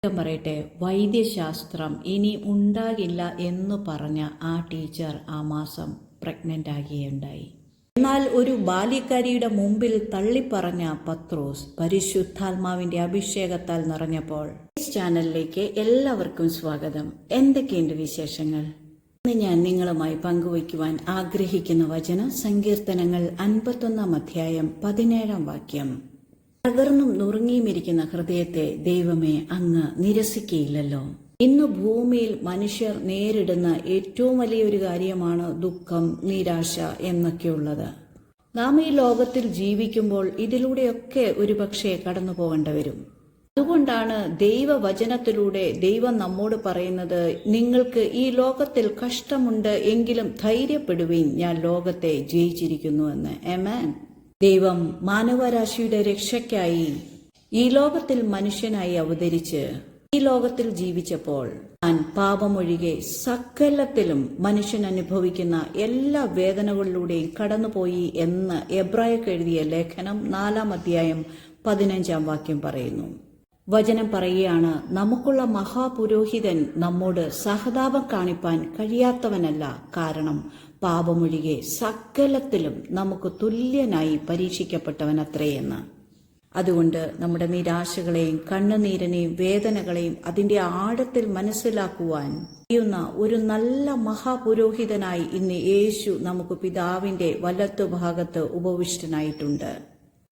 പറയട്ടെ, വൈദ്യശാസ്ത്രം ഇനി ഉണ്ടാകില്ല എന്നു പറഞ്ഞ ആ ടീച്ചർ ആ മാസം പ്രഗ്നന്റ് ആകുകയുണ്ടായി. എന്നാൽ ഒരു ബാല്യക്കാരിയുടെ മുമ്പിൽ തള്ളിപ്പറഞ്ഞ പത്രോസ് പരിശുദ്ധാത്മാവിന്റെ അഭിഷേകത്താൽ നിറഞ്ഞപ്പോൾ. ഈ ചാനലിലേക്ക് എല്ലാവർക്കും സ്വാഗതം. എന്തൊക്കെയുണ്ട് വിശേഷങ്ങൾ? ഇന്ന് ഞാൻ നിങ്ങളുമായി പങ്കുവയ്ക്കുവാൻ ആഗ്രഹിക്കുന്ന വചനം സങ്കീർത്തനങ്ങൾ 51 അധ്യായം 17 വാക്യം. തകർന്നും നുറുങ്ങിയുമിരിക്കുന്ന ഹൃദയത്തെ ദൈവമേ അങ്ങ് നിരസിക്കുകയില്ലല്ലോ. ഇന്ന് ഭൂമിയിൽ മനുഷ്യർ നേരിടുന്ന ഏറ്റവും വലിയൊരു കാര്യമാണ് ദുഃഖം, നിരാശ എന്നൊക്കെയുള്ളത്. നാം ഈ ലോകത്തിൽ ജീവിക്കുമ്പോൾ ഇതിലൂടെയൊക്കെ ഒരുപക്ഷെ കടന്നു പോകേണ്ടി വരും. അതുകൊണ്ടാണ് ദൈവവചനത്തിലൂടെ ദൈവം നമ്മോട് പറയുന്നത്, നിങ്ങൾക്ക് ഈ ലോകത്തിൽ കഷ്ടമുണ്ട്, എങ്കിലും ധൈര്യപ്പെടുവീൻ, ഞാൻ ലോകത്തെ ജയിച്ചിരിക്കുന്നു എന്ന്. ആമേൻ. ദൈവം മാനവരാശിയുടെ രക്ഷയ്ക്കായി ഈ ലോകത്തിൽ മനുഷ്യനായി അവതരിച്ച് ഈ ലോകത്തിൽ ജീവിച്ചപ്പോൾ താൻ പാപമൊഴികെ സകലത്തിലും മനുഷ്യൻ അനുഭവിക്കുന്ന എല്ലാ വേദനകളിലൂടെയും കടന്നുപോയി എന്ന് എബ്രായർക്ക് എഴുതിയ ലേഖനം 4 അധ്യായം 15 വാക്യം പറയുന്നു. വചനം പറയുകയാണ്, നമുക്കുള്ള മഹാപുരോഹിതൻ നമ്മോട് സഹതാപം കാണിപ്പാൻ കഴിയാത്തവനല്ല, കാരണം പാപമൊഴികെ സകലത്തിലും നമുക്ക് തുല്യനായി പരീക്ഷിക്കപ്പെട്ടവനത്രയെന്ന്. അതുകൊണ്ട് നമ്മുടെ നിരാശകളെയും കണ്ണുനീരിനെയും വേദനകളെയും അതിന്റെ ആഴത്തിൽ മനസ്സിലാക്കുവാൻ കഴിയുന്ന ഒരു നല്ല മഹാപുരോഹിതനായി ഇന്ന് യേശു നമുക്ക് പിതാവിന്റെ വലത്തുഭാഗത്ത് ഉപവിഷ്ടനായിട്ടുണ്ട്.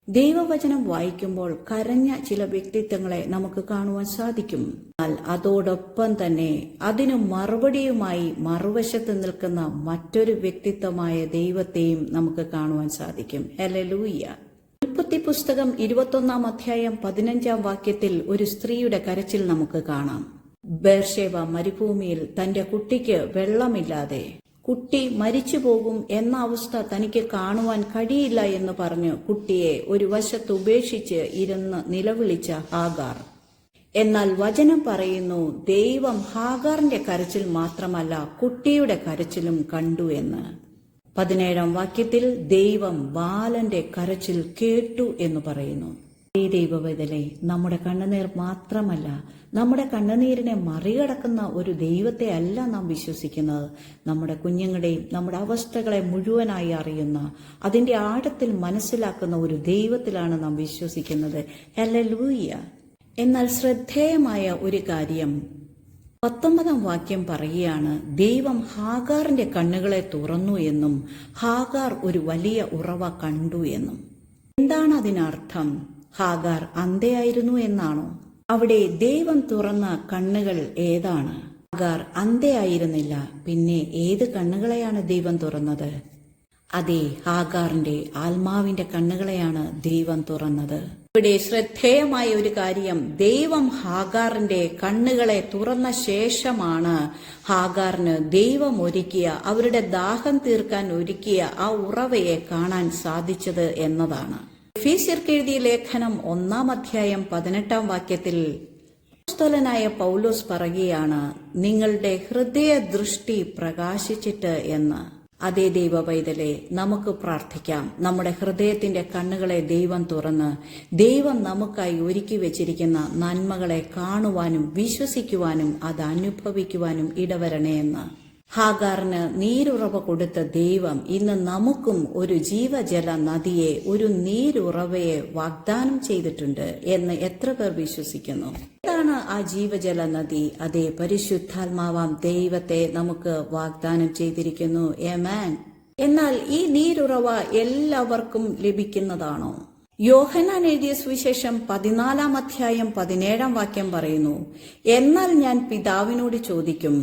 ദൈവവചനം വായിക്കുമ്പോൾ കരഞ്ഞ ചില വ്യക്തിത്വങ്ങളെ നമുക്ക് കാണുവാൻ സാധിക്കും. എന്നാൽ അതോടൊപ്പം തന്നെ അതിനു മറുപടിയുമായി മറുവശത്ത് നിൽക്കുന്ന മറ്റൊരു വ്യക്തിത്വമായ ദൈവത്തെയും നമുക്ക് കാണുവാൻ സാധിക്കും. ഹല്ലേലൂയ. ഉൽപ്പത്തി പുസ്തകം 21 അധ്യായം 15 വാക്യത്തിൽ ഒരു സ്ത്രീയുടെ കരച്ചിൽ നമുക്ക് കാണാം. ബേർഷേബ മരുഭൂമിയിൽ തന്റെ കുട്ടിക്ക് വെള്ളമില്ലാതെ കുട്ടി മരിച്ചു പോകും എന്ന അവസ്ഥ തനിക്ക് കാണുവാൻ കഴിയില്ല എന്ന് പറഞ്ഞ് കുട്ടിയെ ഒരു വശത്ത് ഉപേക്ഷിച്ച് ഇരുന്ന് നിലവിളിച്ച ഹാഗാർ. എന്നാൽ വചനം പറയുന്നു, ദൈവം ഹാഗാറിന്റെ കരച്ചിൽ മാത്രമല്ല കുട്ടിയുടെ കരച്ചിലും കണ്ടു എന്ന്. 17 വാക്യത്തിൽ ദൈവം ബാലന്റെ കരച്ചിൽ കേട്ടു എന്ന് പറയുന്നു. ഈ ദൈവവേദനെ നമ്മുടെ കണ്ണുനീർ മാത്രമല്ല, നമ്മുടെ കണ്ണുനീരിനെ മറികടക്കുന്ന ഒരു ദൈവത്തെ അല്ല നാം വിശ്വസിക്കുന്നത്. നമ്മുടെ കുഞ്ഞുങ്ങളുടെയും നമ്മുടെ അവസ്ഥകളെ മുഴുവനായി അറിയുന്ന, അതിന്റെ ആഴത്തിൽ മനസ്സിലാക്കുന്ന ഒരു ദൈവത്തിലാണ് നാം വിശ്വസിക്കുന്നത്. ഹല്ലേലൂയ. എന്നാൽ ശ്രദ്ധേയമായ ഒരു കാര്യം 19 വാക്യം പറയുകയാണ്, ദൈവം ഹാഗാറിന്റെ കണ്ണുകളെ തുറന്നു എന്നും ഹാഗാർ ഒരു വലിയ ഉറവ കണ്ടു എന്നും. എന്താണ് അതിനർത്ഥം? ഹാഗാർ അന്ധയായിരുന്നു എന്നാണോ? അവിടെ ദൈവം തുറന്ന കണ്ണുകൾ ഏതാണ്? ഹാഗാർ അന്ധയായിരുന്നില്ല. പിന്നെ ഏത് കണ്ണുകളെയാണ് ദൈവം തുറന്നത്? അതെ, ഹാഗാറിന്റെ ആത്മാവിന്റെ കണ്ണുകളെയാണ് ദൈവം തുറന്നത്. ഇവിടെ ശ്രദ്ധേയമായ ഒരു കാര്യം, ദൈവം ഹാഗാറിന്റെ കണ്ണുകളെ തുറന്ന ശേഷമാണ് ഹാഗാറിന് ദൈവം ഒരുക്കിയ, അവരുടെ ദാഹം തീർക്കാൻ ഒരുക്കിയ ആ ഉറവയെ കാണാൻ സാധിച്ചത് എന്നതാണ്. എഫേസ്യർക്ക് എഴുതിയ ലേഖനം 1 അധ്യായം 18 വാക്യത്തിൽ അപ്പോസ്തലനായ പൗലോസ് പറയുകയാണ്, നിങ്ങളുടെ ഹൃദയ ദൃഷ്ടി പ്രകാശിച്ചിട്ട് എന്ന്. അതേ ദൈവ പൈതലേ, നമുക്ക് പ്രാർത്ഥിക്കാം. നമ്മുടെ ഹൃദയത്തിന്റെ കണ്ണുകളെ ദൈവം തുറന്ന് ദൈവം നമുക്കായി ഒരുക്കി വെച്ചിരിക്കുന്ന നന്മകളെ കാണുവാനും വിശ്വസിക്കുവാനും അത് അനുഭവിക്കുവാനും ഇടവരണേ എന്ന്. ഹാഗാറിന് നീരുറവ കൊടുത്ത ദൈവം ഇന്ന് നമുക്കും ഒരു ജീവജല നദിയെ, ഒരു നീരുറവയെ വാഗ്ദാനം ചെയ്തിട്ടുണ്ട് എന്ന് എത്ര പേർ വിശ്വസിക്കുന്നു? ഏതാണ് ആ ജീവജല നദി? അതേ, പരിശുദ്ധാത്മാവാം ദൈവത്തെ നമുക്ക് വാഗ്ദാനം ചെയ്തിരിക്കുന്നു. ആമേൻ. എന്നാൽ ഈ നീരുറവ എല്ലാവർക്കും ലഭിക്കുന്നതാണോ? യോഹന്നാൻ എഴുതിയ സുവിശേഷം 14 അധ്യായം 17 വാക്യം പറയുന്നു, എന്നാൽ ഞാൻ പിതാവിനോട് ചോദിക്കും,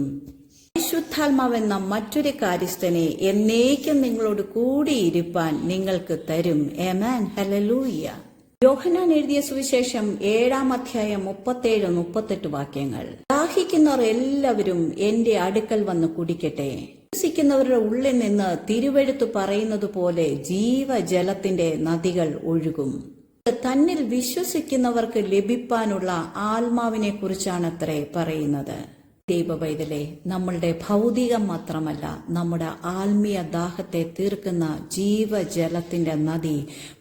പരിശുദ്ധാത്മാവെന്ന മറ്റൊരു കാര്യസ്ഥനെ എന്നേക്കും നിങ്ങളോട് കൂടിയിരിപ്പാൻ നിങ്ങൾക്ക് തരും. ആമേൻ. ഹല്ലേലൂയ. യോഹന്നാൻ എഴുതിയ സുവിശേഷം 7 അധ്യായം 37-38 വാക്യങ്ങൾ. ദാഹിക്കുന്നവർ എല്ലാവരും എന്റെ അടുക്കൽ വന്ന് കുടിക്കട്ടെ. വിശ്വസിക്കുന്നവരുടെ ഉള്ളിൽ നിന്ന് തിരുവെഴുത്ത് പറയുന്നത് പോലെ ജീവജലത്തിന്റെ നദികൾ ഒഴുകും. തന്നിൽ വിശ്വസിക്കുന്നവർക്ക് ലഭിപ്പാനുള്ള ആത്മാവിനെ കുറിച്ചാണത്രേ പറയുന്നത്. ദൈവപൈതലേ, നമ്മളുടെ ഭൗതികം മാത്രമല്ല, നമ്മുടെ ആത്മീയ ദാഹത്തെ തീർക്കുന്ന ജീവജലത്തിന്റെ നദി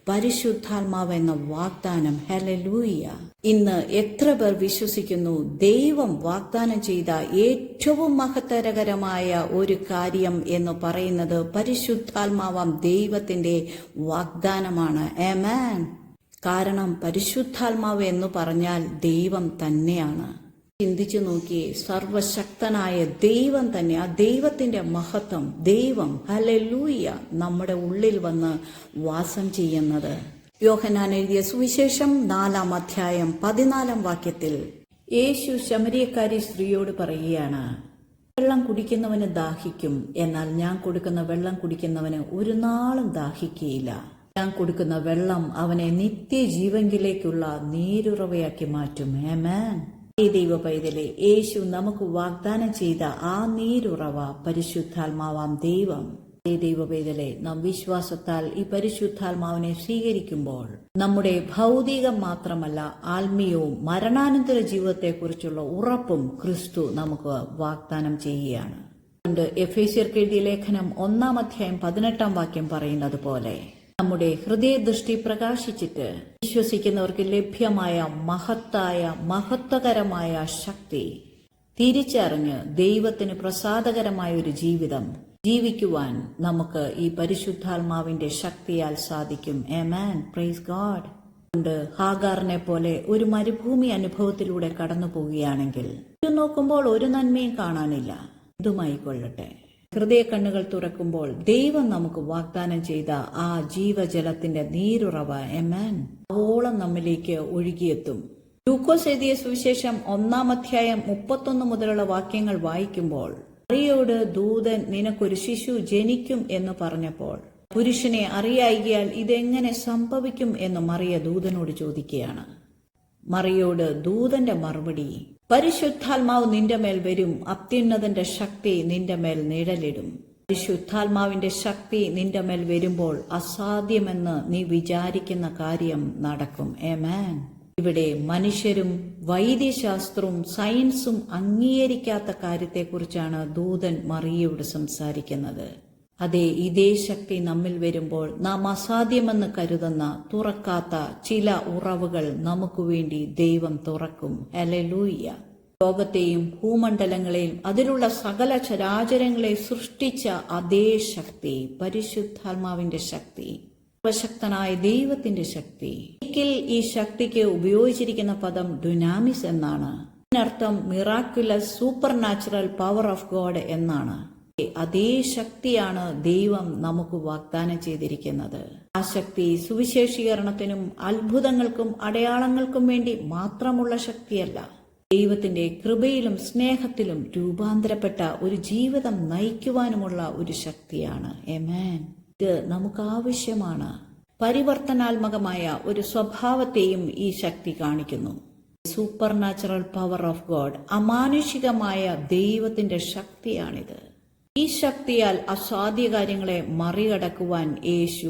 പരിശുദ്ധാത്മാവ് എന്ന വാഗ്ദാനം. ഹല്ലേലൂയ! ഇന്ന് എത്ര പേർ വിശ്വസിക്കുന്നു ദൈവം വാഗ്ദാനം ചെയ്ത ഏറ്റവും മഹത്തരകരമായ ഒരു കാര്യം എന്ന് പറയുന്നത് പരിശുദ്ധാത്മാവാം ദൈവത്തിന്റെ വാഗ്ദാനമാണ്. ആമേൻ. കാരണം പരിശുദ്ധാത്മാവ് എന്ന് പറഞ്ഞാൽ ദൈവം തന്നെയാണ്. ചിന്തിച്ചു നോക്കിയേ, സർവശക്തനായ ദൈവം തന്നെ, ആ ദൈവത്തിന്റെ മഹത്വം, ദൈവം ഹല്ലേലൂയ നമ്മുടെ ഉള്ളിൽ വന്ന് വാസം ചെയ്യുന്നത്. യോഹന്നാൻ എഴുതിയ സുവിശേഷം 4-ാം അധ്യായം 14-ാം വാക്യത്തിൽ യേശു ശമരിയക്കാരി സ്ത്രീയോട് പറയുകയാണ്, വെള്ളം കുടിക്കുന്നവന് ദാഹിക്കും, എന്നാൽ ഞാൻ കൊടുക്കുന്ന വെള്ളം കുടിക്കുന്നവന് ഒരു നാളും ദാഹിക്കുകയില്ല. ഞാൻ കൊടുക്കുന്ന വെള്ളം അവനെ നിത്യജീവങ്കിലേക്കുള്ള നീരുറവയാക്കി മാറ്റും. ആമേൻ. ഈ ദൈവപൈതലേ, യേശു നമുക്ക് വാഗ്ദാനം ചെയ്ത ആ നീരുറവ പരിശുദ്ധാത്മാവാം ദൈവം. ഈ ദൈവപൈതലേ, നാം വിശ്വാസത്താൽ ഈ പരിശുദ്ധാത്മാവിനെ സ്വീകരിക്കുമ്പോൾ നമ്മുടെ ഭൗതികം മാത്രമല്ല, ആത്മീയവും മരണാനന്തര ജീവിതത്തെക്കുറിച്ചുള്ള ഉറപ്പും ക്രിസ്തു നമുക്ക് വാഗ്ദാനം ചെയ്യുകയാണ്. അതുകൊണ്ട് എഫേസ്യർക്ക് എഴുതിയ ലേഖനം 1-ാം അധ്യായം 18-ാം വാക്യം പറയുന്നത് പോലെ നമ്മുടെ ഹൃദയദൃഷ്ടി പ്രകാശിച്ചിട്ട് വിശ്വസിക്കുന്നവർക്ക് ലഭ്യമായ മഹത്വകരമായ ശക്തി തിരിച്ചറിഞ്ഞ് ദൈവത്തിന് പ്രസാദകരമായ ഒരു ജീവിതം ജീവിക്കുവാൻ നമുക്ക് ഈ പരിശുദ്ധാത്മാവിന്റെ ശക്തിയാൽ സാധിക്കും. ആമേൻ. Praise God. കൊണ്ട് ഹാഗാറിനെ പോലെ ഒരു മരുഭൂമി അനുഭവത്തിലൂടെ കടന്നു പോവുകയാണെങ്കിൽ നോക്കുമ്പോൾ ഒരു നന്മയും കാണാനില്ല. എന്തുമായിക്കൊള്ളട്ടെ, ഹൃദയ കണ്ണുകൾ തുറക്കുമ്പോൾ ദൈവം നമുക്ക് വാഗ്ദാനം ചെയ്ത ആ ജീവജലത്തിന്റെ നീരുറവ ആമേൻ ഓളം നമ്മിലേക്ക് ഒഴുകിയെത്തും. ലൂക്കോസ് എഴുതിയ സുവിശേഷം 1-ാം അധ്യായം 31 മുതലുള്ള വാക്യങ്ങൾ വായിക്കുമ്പോൾ മറിയയോട് ദൂതൻ നിനക്കൊരു ശിശു ജനിക്കും എന്ന് പറഞ്ഞപ്പോൾ പുരുഷനെ അറിയായികയാൽ ഇതെങ്ങനെ സംഭവിക്കും എന്ന് മറിയ ദൂതനോട് ചോദിക്കുകയാണ്. മറിയോട് ദൂതന്റെ മറുപടി, പരിശുദ്ധാത്മാവ് നിന്റെ മേൽ വരും, അത്യുന്നതന്റെ ശക്തി നിന്റെ മേൽ നിഴലിടും. പരിശുദ്ധാത്മാവിന്റെ ശക്തി നിന്റെ മേൽ വരുമ്പോൾ അസാധ്യമെന്ന് നീ വിചാരിക്കുന്ന കാര്യം നടക്കും. ആമേൻ. ഇവിടെ മനുഷ്യരും വൈദ്യശാസ്ത്രവും സയൻസും അംഗീകരിക്കാത്ത കാര്യത്തെക്കുറിച്ചാണ് ദൂതൻ മറിയയോട് സംസാരിക്കുന്നത്. അതെ, ഇതേ ശക്തി നമ്മിൽ വരുമ്പോൾ നാം അസാധ്യമെന്ന് കരുതുന്ന തുറക്കാത്ത ചില ഉറവുകൾ നമുക്ക് വേണ്ടി ദൈവം തുറക്കും. ഹല്ലേലൂയ! ലോകത്തെയും ഭൂമണ്ഡലങ്ങളെയും അതിലുള്ള സകല ചരാചരങ്ങളെ സൃഷ്ടിച്ച അതേ ശക്തി, പരിശുദ്ധാത്മാവിന്റെ ശക്തി, സർവശക്തനായ ദൈവത്തിന്റെ ശക്തി. ഒരിക്കൽ ഈ ശക്തിക്ക് ഉപയോഗിച്ചിരിക്കുന്ന പദം ഡുനാമിസ് എന്നാണ്. ഇതിനർത്ഥം miraculous super natural power of God എന്നാണ്. അതേ ശക്തിയാണ് ദൈവം നമുക്ക് വാഗ്ദാനം ചെയ്തിരിക്കുന്നത്. ആ ശക്തി സുവിശേഷീകരണത്തിനും അത്ഭുതങ്ങൾക്കും അടയാളങ്ങൾക്കും വേണ്ടി മാത്രമുള്ള ശക്തിയല്ല, ദൈവത്തിന്റെ കൃപയിലും സ്നേഹത്തിലും രൂപാന്തരപ്പെട്ട ഒരു ജീവിതം നയിക്കുവാനുമുള്ള ഒരു ശക്തിയാണ്. ആമേൻ. ഇത് നമുക്ക് ആവശ്യമാണ്. പരിവർത്തനാത്മകമായ ഒരു സ്വഭാവത്തെയും ഈ ശക്തി കാണിക്കുന്നു. Supernatural power of God, അമാനുഷികമായ ദൈവത്തിന്റെ ശക്തിയാണിത്. ഈ ശക്തിയാൽ അസാധ്യ കാര്യങ്ങളെ മറികടക്കുവാൻ യേശു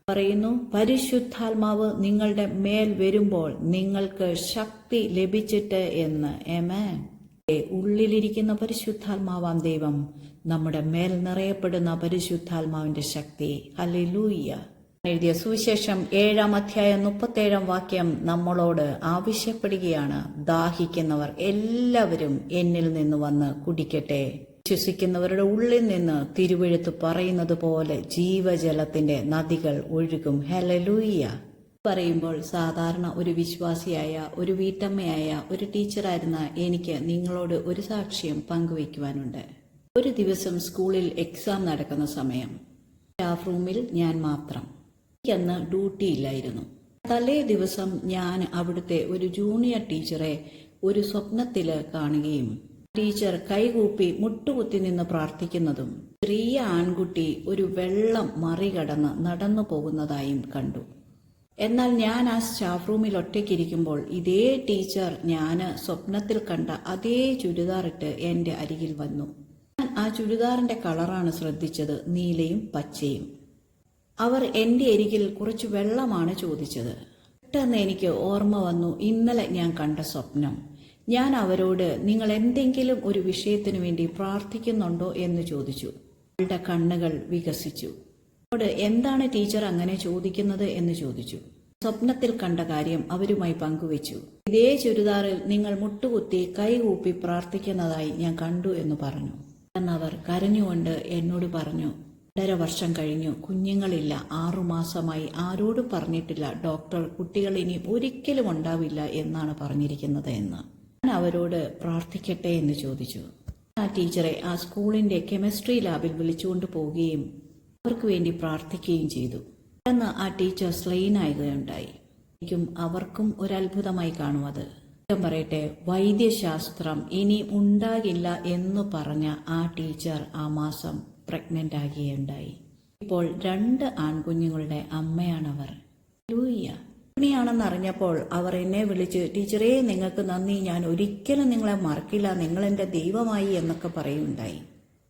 പറയുന്നു, പരിശുദ്ധാത്മാവ് നിങ്ങളുടെ മേൽ വരുമ്പോൾ നിങ്ങൾക്ക് ശക്തി ലഭിച്ചിട്ട് എന്ന്. ആമേൻ. ഉള്ളിലിരിക്കുന്ന പരിശുദ്ധാത്മാവാം ദൈവം, നമ്മുടെ മേൽ നിറയപ്പെടുന്ന പരിശുദ്ധാത്മാവിന്റെ ശക്തി. ഹല്ലേലൂയ! എഴുതിയ സുവിശേഷം 7-ാം അധ്യായം 37-ാം വാക്യം നമ്മളോട് ആവശ്യപ്പെടുകയാണ്, ദാഹിക്കുന്നവർ എല്ലാവരും എന്നിൽ നിന്ന് വന്ന് കുടിക്കട്ടെ. വിശ്വസിക്കുന്നവരുടെ ഉള്ളിൽ നിന്ന് തിരുവെഴുത്ത് പറയുന്നത് പോലെ ജീവജലത്തിന്റെ നദികൾ ഒഴുകും. ഹല്ലേലൂയ! പറയുമ്പോൾ സാധാരണ ഒരു വിശ്വാസിയായ, ഒരു വീട്ടമ്മയായ, ഒരു ടീച്ചറായിരുന്ന എനിക്ക് നിങ്ങളോട് ഒരു സാക്ഷ്യം പങ്കുവയ്ക്കുവാനുണ്ട്. ഒരു ദിവസം സ്കൂളിൽ എക്സാം നടക്കുന്ന സമയം സ്റ്റാഫ് റൂമിൽ ഞാൻ മാത്രം. എനിക്കന്ന് ഡ്യൂട്ടിയില്ലായിരുന്നു. തലേ ദിവസം ഞാൻ അവിടുത്തെ ഒരു ജൂനിയർ ടീച്ചറെ ഒരു സ്വപ്നത്തില് കാണുകയും ടീച്ചർ കൈകൂപ്പി മുട്ടുകുത്തി നിന്ന് പ്രാർത്ഥിക്കുന്നതും ചെറിയ ആൺകുട്ടി ഒരു വെള്ളം മറികടന്ന് നടന്നു പോകുന്നതായും കണ്ടു. എന്നാൽ ഞാൻ ആ സ്റ്റാഫ് റൂമിൽ ഒറ്റയ്ക്കിരിക്കുമ്പോൾ ഇതേ ടീച്ചർ ഞാൻ സ്വപ്നത്തിൽ കണ്ട അതേ ചുരിദാറിട്ട് എൻ്റെ അരികിൽ വന്നു. ഞാൻ ആ ചുരിദാറിന്റെ കളറാണ് ശ്രദ്ധിച്ചത്, നീലയും പച്ചയും. അവർ എൻ്റെ അരികിൽ കുറച്ച് വെള്ളമാണ് ചോദിച്ചത്. പെട്ടെന്ന് എനിക്ക് ഓർമ്മ വന്നു ഇന്നലെ ഞാൻ കണ്ട സ്വപ്നം. ഞാൻ അവരോട്, നിങ്ങൾ എന്തെങ്കിലും ഒരു വിഷയത്തിനു വേണ്ടി പ്രാർത്ഥിക്കുന്നുണ്ടോ എന്ന് ചോദിച്ചു. അവളുടെ കണ്ണുകൾ വികസിച്ചു. അവരോട്, എന്താണ് ടീച്ചർ അങ്ങനെ ചോദിക്കുന്നത് എന്ന് ചോദിച്ചു. സ്വപ്നത്തിൽ കണ്ട കാര്യം അവരുമായി പങ്കുവച്ചു. ഇതേ ചുരിദാറിൽ നിങ്ങൾ മുട്ടുകുത്തി കൈകൂപ്പി പ്രാർത്ഥിക്കുന്നതായി ഞാൻ കണ്ടു എന്ന് പറഞ്ഞു. എന്നവർ കരഞ്ഞുകൊണ്ട് എന്നോട് പറഞ്ഞു, 2.5 വർഷം കഴിഞ്ഞു, കുഞ്ഞുങ്ങളില്ല, 6 മാസമായി, ആരോടും പറഞ്ഞിട്ടില്ല. ഡോക്ടർ കുട്ടികൾ ഇനി ഒരിക്കലും ഉണ്ടാവില്ല എന്നാണ് പറഞ്ഞിരിക്കുന്നത് എന്ന്. ഞാൻ അവരോട് പ്രാർത്ഥിക്കട്ടെ എന്ന് ചോദിച്ചു. ആ ടീച്ചറെ ആ സ്കൂളിന്റെ കെമിസ്ട്രി ലാബിൽ വിളിച്ചുകൊണ്ട് പോവുകയും അവർക്ക് വേണ്ടി പ്രാർത്ഥിക്കുകയും ചെയ്തു. പെട്ടെന്ന് ആ ടീച്ചർ സ്ലൈനാകുകയുണ്ടായി. എനിക്കും അവർക്കും ഒരത്ഭുതമായി കാണും അത്. പറയട്ടെ, വൈദ്യശാസ്ത്രം ഇനി ഉണ്ടാകില്ല എന്ന് പറഞ്ഞ ആ ടീച്ചർ ആ മാസം പ്രഗ്നന്റ് ആകുകയുണ്ടായി. ഇപ്പോൾ 2 ആൺകുഞ്ഞുങ്ങളുടെ അമ്മയാണവർ. ഗർഭിണിയാണെന്ന് അറിഞ്ഞപ്പോൾ അവർ എന്നെ വിളിച്ച്, ടീച്ചറേ നിങ്ങൾക്ക് നന്ദി, ഞാൻ ഒരിക്കലും നിങ്ങളെ മറക്കില്ല, നിങ്ങൾ എൻ്റെ ദൈവമായി എന്നൊക്കെ പറയുണ്ടായി.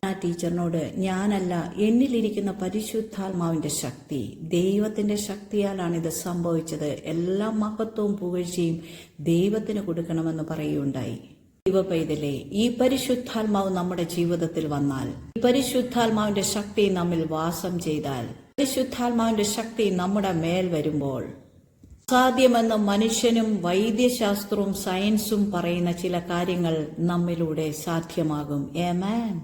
ആ ടീച്ചറിനോട്, ഞാനല്ല, എന്നിലിരിക്കുന്ന പരിശുദ്ധാത്മാവിന്റെ ശക്തി, ദൈവത്തിന്റെ ശക്തിയാലാണ് ഇത് സംഭവിച്ചത്, എല്ലാ മഹത്വവും പുകഴ്ചയും ദൈവത്തിന് കൊടുക്കണമെന്ന് പറയുകയുണ്ടായി. ദൈവപൈതലേ, ഈ പരിശുദ്ധാത്മാവ് നമ്മുടെ ജീവിതത്തിൽ വന്നാൽ, ഈ പരിശുദ്ധാത്മാവിന്റെ ശക്തി നമ്മിൽ വാസം ചെയ്താൽ, പരിശുദ്ധാത്മാവിന്റെ ശക്തി നമ്മുടെ മേൽ വരുമ്പോൾ, അസാധ്യമെന്ന് മനുഷ്യനും വൈദ്യശാസ്ത്രവും സയൻസും പറയുന്ന ചില കാര്യങ്ങൾ നമ്മിലൂടെ സാധ്യമാകും. ആമേൻ.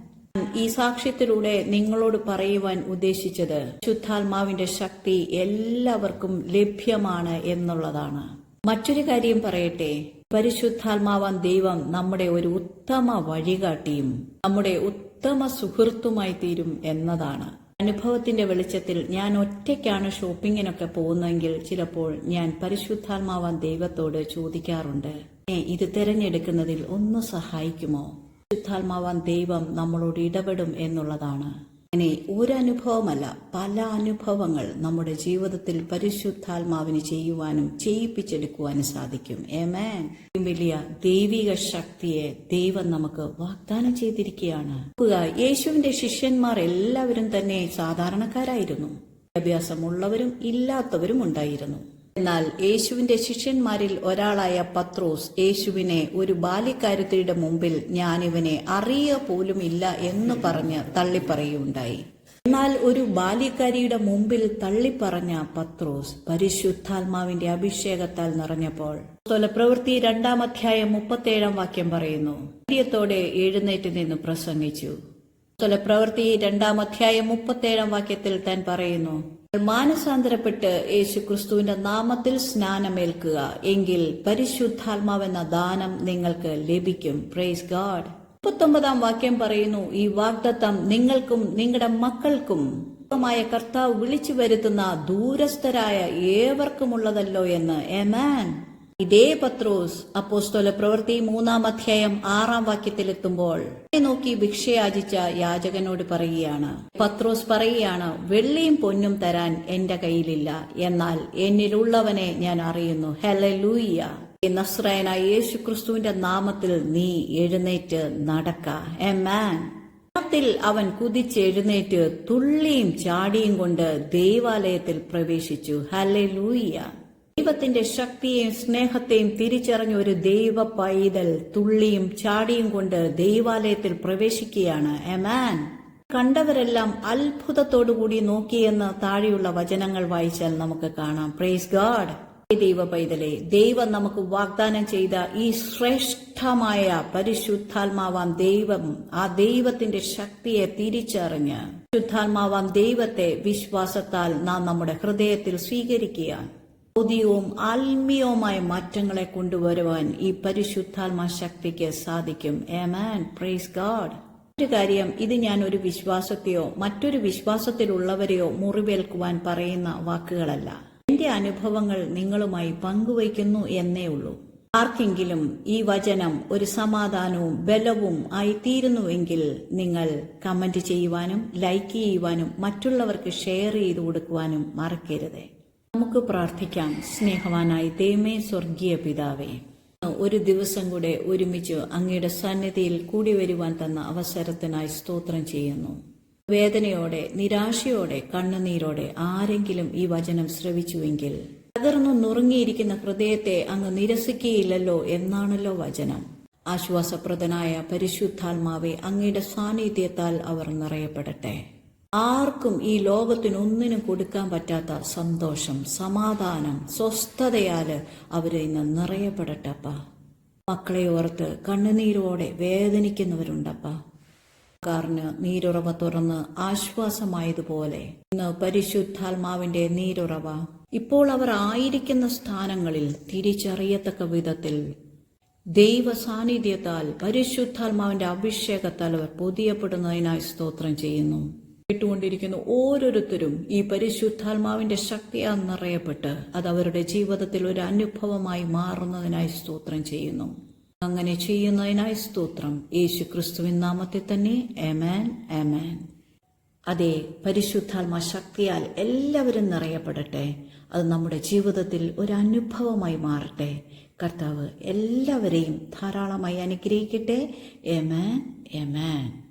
ഈ സാക്ഷ്യത്തിലൂടെ നിങ്ങളോട് പറയുവാൻ ഉദ്ദേശിച്ചത്, പരിശുദ്ധാത്മാവിന്റെ ശക്തി എല്ലാവർക്കും ലഭ്യമാണ് എന്നുള്ളതാണ്. മറ്റൊരു കാര്യം പറയട്ടെ, പരിശുദ്ധാത്മാവാൻ ദൈവം നമ്മുടെ ഒരു ഉത്തമ വഴികാട്ടിയും നമ്മുടെ ഉത്തമ സുഹൃത്തുമായി തീരും എന്നതാണ്. അനുഭവത്തിന്റെ വെളിച്ചത്തിൽ ഞാൻ ഒറ്റയ്ക്കാണ് ഷോപ്പിങ്ങിനൊക്കെ പോകുന്നതെങ്കിൽ ചിലപ്പോൾ ഞാൻ പരിശുദ്ധാത്മാവാൻ ദൈവത്തോട് ചോദിക്കാറുണ്ട്, ഇത് തിരഞ്ഞെടുക്കുന്നതിൽ ഒന്ന് സഹായിക്കുമോ? പരിശുദ്ധാത്മാവാൻ ദൈവം നമ്മളോട് ഇടപെടും എന്നുള്ളതാണ്. അങ്ങനെ ഒരു അനുഭവമല്ല, പല അനുഭവങ്ങൾ നമ്മുടെ ജീവിതത്തിൽ പരിശുദ്ധാത്മാവിന് ചെയ്യുവാനും ചെയ്യിപ്പിച്ചെടുക്കുവാനും സാധിക്കും. ആമേൻ. വലിയ ദൈവിക ശക്തിയെ ദൈവം നമുക്ക് വാഗ്ദാനം ചെയ്തിരിക്കുകയാണ്. യേശുവിന്റെ ശിഷ്യന്മാർ എല്ലാവരും തന്നെ സാധാരണക്കാരായിരുന്നു. വിദ്യാഭ്യാസമുള്ളവരും ഇല്ലാത്തവരും ഉണ്ടായിരുന്നു. എന്നാൽ യേശുവിന്റെ ശിഷ്യന്മാരിൽ ഒരാളായ പത്രോസ് യേശുവിനെ ഒരു ബാല്യക്കാരത്തിയുടെ മുമ്പിൽ ഞാനിവനെ അറിയ പോലും ഇല്ല എന്ന് പറഞ്ഞ് തള്ളിപ്പറയുണ്ടായി. എന്നാൽ ഒരു ബാല്യക്കാരിയുടെ മുമ്പിൽ തള്ളിപ്പറഞ്ഞ പത്രോസ് പരിശുദ്ധാത്മാവിന്റെ അഭിഷേകത്താൽ നിറഞ്ഞപ്പോൾ, പ്രവൃത്തി 2-ാം അധ്യായം 37-ാം വാക്യം പറയുന്നു, ധൈര്യത്തോടെ എഴുന്നേറ്റ് നിന്ന് പ്രസംഗിച്ചു. പ്രവൃത്തി 2-ാം അധ്യായം 37-ാം വാക്യത്തിൽ താൻ പറയുന്നു, മാനസാന്തരപ്പെട്ട് യേശുക്രിസ്തുവിന്റെ നാമത്തിൽ സ്നാനമേൽക്കുക, എങ്കിൽ പരിശുദ്ധാത്മാവെന്ന ദാനം നിങ്ങൾക്ക് ലഭിക്കും. Praise God. 39-ാം വാക്യം പറയുന്നു, ഈ വാഗ്ദത്തം നിങ്ങൾക്കും നിങ്ങളുടെ മക്കൾക്കും കർത്താവ് വിളിച്ചു വരുത്തുന്ന ദൂരസ്ഥരായ ഏവർക്കുമുള്ളതല്ലോ എന്ന്. ആമേൻ. ഇതേ പത്രോസ് അപ്പോസ്തല പ്രവൃത്തി 3-ാം അധ്യായം 6-ാം വാക്യത്തിലെത്തുമ്പോൾ നോക്കി ഭിക്ഷയാചിച്ച യാചകനോട് പറയുകയാണ്. പത്രോസ് പറയുകയാണ്, വെള്ളിയും പൊന്നും തരാൻ എന്റെ കയ്യിലില്ല, എന്നാൽ എന്നിലുള്ളവനെ ഞാൻ അറിയുന്നു. ഹല്ലേലൂയ. നസ്രായനായ യേശുക്രിസ്തുവിന്റെ നാമത്തിൽ നീ എഴുന്നേറ്റ് നടക്ക. ആമേൻ. ത്തിൽ അവൻ കുതിച്ചെഴുന്നേറ്റ് തുള്ളിയും ചാടിയും കൊണ്ട് ദൈവാലയത്തിൽ പ്രവേശിച്ചു. ഹല്ലേലൂയ. ദൈവത്തിന്റെ ശക്തിയെയും സ്നേഹത്തെയും തിരിച്ചറിഞ്ഞ ഒരു ദൈവ പൈതൽ തുള്ളിയും ചാടിയും കൊണ്ട് ദൈവാലയത്തിൽ പ്രവേശിക്കുകയാണ്. ആമേൻ. കണ്ടവരെല്ലാം അത്ഭുതത്തോടുകൂടി നോക്കിയെന്ന് താഴെയുള്ള വചനങ്ങൾ വായിച്ചാൽ നമുക്ക് കാണാം. Praise God. ദൈവ പൈതലെ, ദൈവം നമുക്ക് വാഗ്ദാനം ചെയ്ത ഈ ശ്രേഷ്ഠമായ പരിശുദ്ധാത്മാവാം ദൈവം, ആ ദൈവത്തിന്റെ ശക്തിയെ തിരിച്ചറിഞ്ഞ് പരിശുദ്ധാത്മാവാം ദൈവത്തെ വിശ്വാസത്താൽ നാം നമ്മുടെ ഹൃദയത്തിൽ സ്വീകരിക്കുക. ഭൗതികവും ആത്മീയവുമായ മാറ്റങ്ങളെ കൊണ്ടുവരുവാൻ ഈ പരിശുദ്ധാത്മാ ശക്തിക്ക് സാധിക്കും. ആമേൻ. Praise God. ഒരു കാര്യം, ഇത് ഞാൻ ഒരു വിശ്വാസത്തെയോ മറ്റൊരു വിശ്വാസത്തിലുള്ളവരെയോ മുറിവേൽക്കുവാൻ പറയുന്ന വാക്കുകളല്ല. എന്റെ അനുഭവങ്ങൾ നിങ്ങളുമായി പങ്കുവയ്ക്കുന്നു എന്നേ ഉള്ളൂ. ആർക്കെങ്കിലും ഈ വചനം ഒരു സമാധാനവും ബലവും ആയിത്തീരുന്നുവെങ്കിൽ നിങ്ങൾ കമന്റ് ചെയ്യുവാനും ലൈക്ക് ചെയ്യുവാനും മറ്റുള്ളവർക്ക് ഷെയർ ചെയ്തു കൊടുക്കുവാനും മറക്കരുത്. നമുക്ക് പ്രാർത്ഥിക്കാം. സ്നേഹവാനായ ദൈവമേ, സ്വർഗീയ പിതാവേ, ഒരു ദിവസം കൂടെ ഒരുമിച്ച് അങ്ങയുടെ സന്നിധിയിൽ കൂടി വരുവാൻ തന്ന അവസരത്തിനായി സ്തോത്രം ചെയ്യുന്നു. വേദനയോടെ, നിരാശയോടെ, കണ്ണുനീരോടെ ആരെങ്കിലും ഈ വചനം ശ്രവിച്ചുവെങ്കിൽ തകർന്നു നുറുങ്ങിയിരിക്കുന്ന ഹൃദയത്തെ അങ്ങ് നിരസിക്കുകയില്ലല്ലോ എന്നാണല്ലോ വചനം. ആശ്വാസപ്രദനായ പരിശുദ്ധാത്മാവെ, അങ്ങയുടെ സാന്നിധ്യത്താൽ അവർ നിറയപ്പെടട്ടെ. ആർക്കും ഈ ലോകത്തിനൊന്നിനും കൊടുക്കാൻ പറ്റാത്ത സന്തോഷം, സമാധാനം, സ്വസ്ഥതയാൽ അവർ ഇന്ന് നിറയപ്പെടട്ടപ്പ. മക്കളെ ഓർത്ത് കണ്ണുനീരോടെ വേദനിക്കുന്നവരുണ്ടപ്പ. കാറിന് നീരുറവ തുറന്ന് ആശ്വാസമായതുപോലെ ഇന്ന് പരിശുദ്ധാത്മാവിന്റെ നീരുറവ ഇപ്പോൾ അവർ ആയിരിക്കുന്ന സ്ഥാനങ്ങളിൽ തിരിച്ചറിയത്തക്ക വിധത്തിൽ ദൈവ സാന്നിധ്യത്താൽ പരിശുദ്ധാത്മാവിന്റെ അഭിഷേകത്താൽ അവർ പുതിയപ്പെടുന്നതിനായി സ്തോത്രം ചെയ്യുന്നു. കേട്ടുകൊണ്ടിരിക്കുന്ന ഓരോരുത്തരും ഈ പരിശുദ്ധാത്മാവിന്റെ ശക്തിയാൽ നിറയപ്പെട്ട് അത് അവരുടെ ജീവിതത്തിൽ ഒരു അനുഭവമായി മാറുന്നതിനായി സ്തോത്രം ചെയ്യുന്നു. അങ്ങനെ ചെയ്യുന്നതിനായി സ്തോത്രം. യേശു ക്രിസ്തുവിൻ നാമത്തിൽ തന്നെ ആമേൻ, ആമേൻ. അതേ, പരിശുദ്ധാത്മ ശക്തിയാൽ എല്ലാവരും നിറയപ്പെടട്ടെ. അത് നമ്മുടെ ജീവിതത്തിൽ ഒരു അനുഭവമായി മാറട്ടെ. കർത്താവ് എല്ലാവരെയും ധാരാളമായി അനുഗ്രഹിക്കട്ടെ. ആമേൻ, ആമേൻ.